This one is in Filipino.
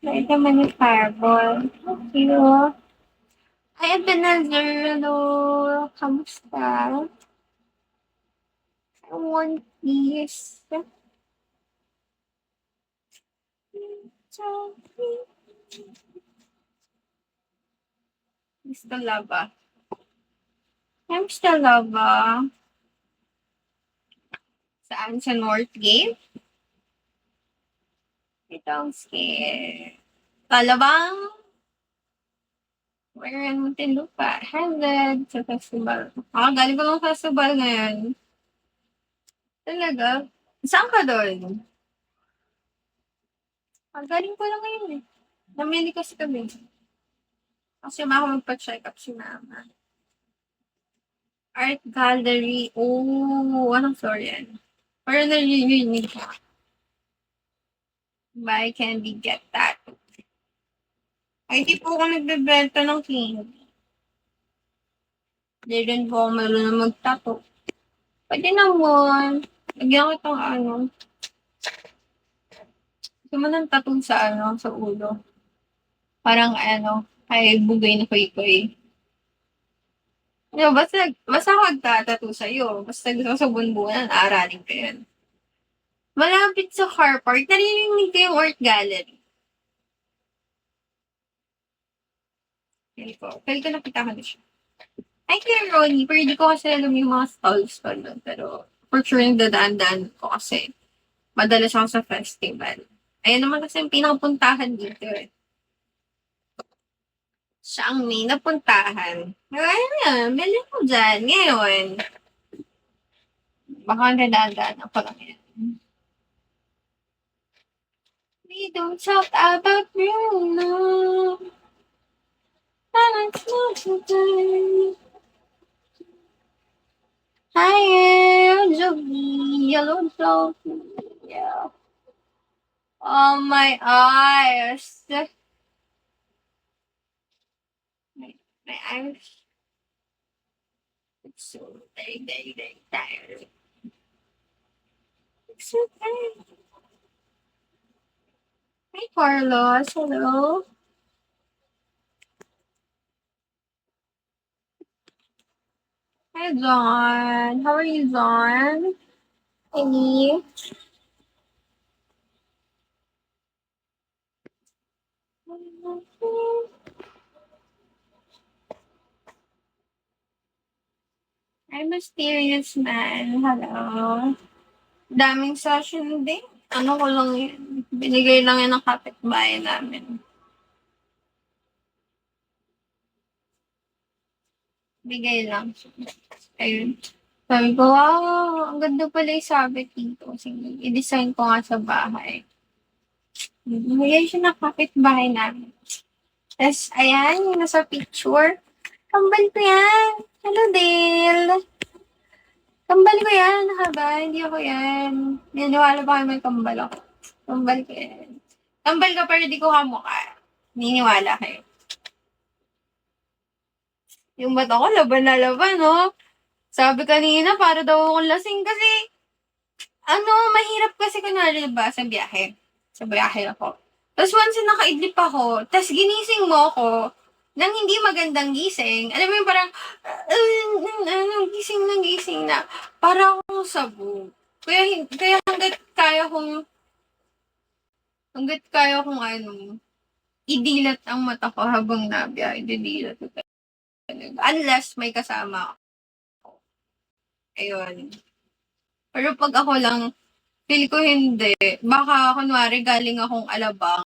Bait naman ni Fireball. Thank you. Hi, Ebenezer. Kamusta? I want this. Gusto lava. I'm still lava. Saan? Sa Northgate? Ito ang scared. Talabang. We're in Muntinlupa. Handed sa festival. Galing ko ng festival ngayon. Talaga? Saan ka doon? Galing ko lang ngayon eh. Namili kasi kami. Kasi ako magpa-check up si mama. Art gallery. Oh, anong floor yan? Parang narinig ka. Buy candy, get that. Ay, di po ako nagbebenta ng candy. Di rin po ako marunong magtato. Pwede naman. Lagyan ko itong ano. Gusto mo ng tattoo sa ano, sa ulo. Parang ano, ay bugay na koy-koy. No, basta ako magtatato sa'yo. Basta gusto ko sa bunbunan, aaralin ko yan. Malapit sa car park, narinig ko yung art gallery. Feel ko nakita ko na siya. Ay, kay Ronnie, pero hindi ko kasi alam yung mga stalls doon. Pero, for sure, yung dadaan-daan ko kasi madalas ako sa festival. Ayun naman kasi yung pinakapuntahan dito eh. Siya ang main na puntahan. Ayun na, bili ko dyan. Ngayon, baka nadaan-daan ako lang yan. We don't talk about you, no. And it's not today. I am Joby, yellow Joby. Yeah. Oh, my eyes. My eyes. It's so very tired. It's so tired. Hi, Carlos. Hello. Hi, John. How are you, John? Hey. I'm a mysterious man. Hello. Daming session din. Ano ko lang yun. Binigay lang yan ng kapitbahay namin. Bigay lang. Ayun. Sabi ko, wow, ang ganda pala yung sabit dito. Sige, i-design ko nga sa bahay. Bigay siya ng kapitbahay namin. Tapos, ayan, yung nasa picture. Kambal ko yan. Hello, Dale. Kambal ko yan. Haba, hindi ako yan. Niniwala ba kayo may kambal ako? Kambal ko yan. Kambal ka pero di ko kamukha. Niniwala kayo. Yung mata ko, laban na laban, no? Sabi kanina, para daw akong lasing kasi, mahirap kasi kunwari, diba, sa biyahe. Sa biyahe ako. Tapos once na nakaidlip ako, tapos ginising mo ako, nang hindi magandang gising, alam mo yung parang, gising na, para akong sabog. Kaya hanggat kaya kong idilat ang mata ko habang nabiyahe, didilat ko talaga. Unless may kasama ako. Ayun. Pero pag ako lang, feel ko hindi. Baka, kunwari, galing akong Alabang,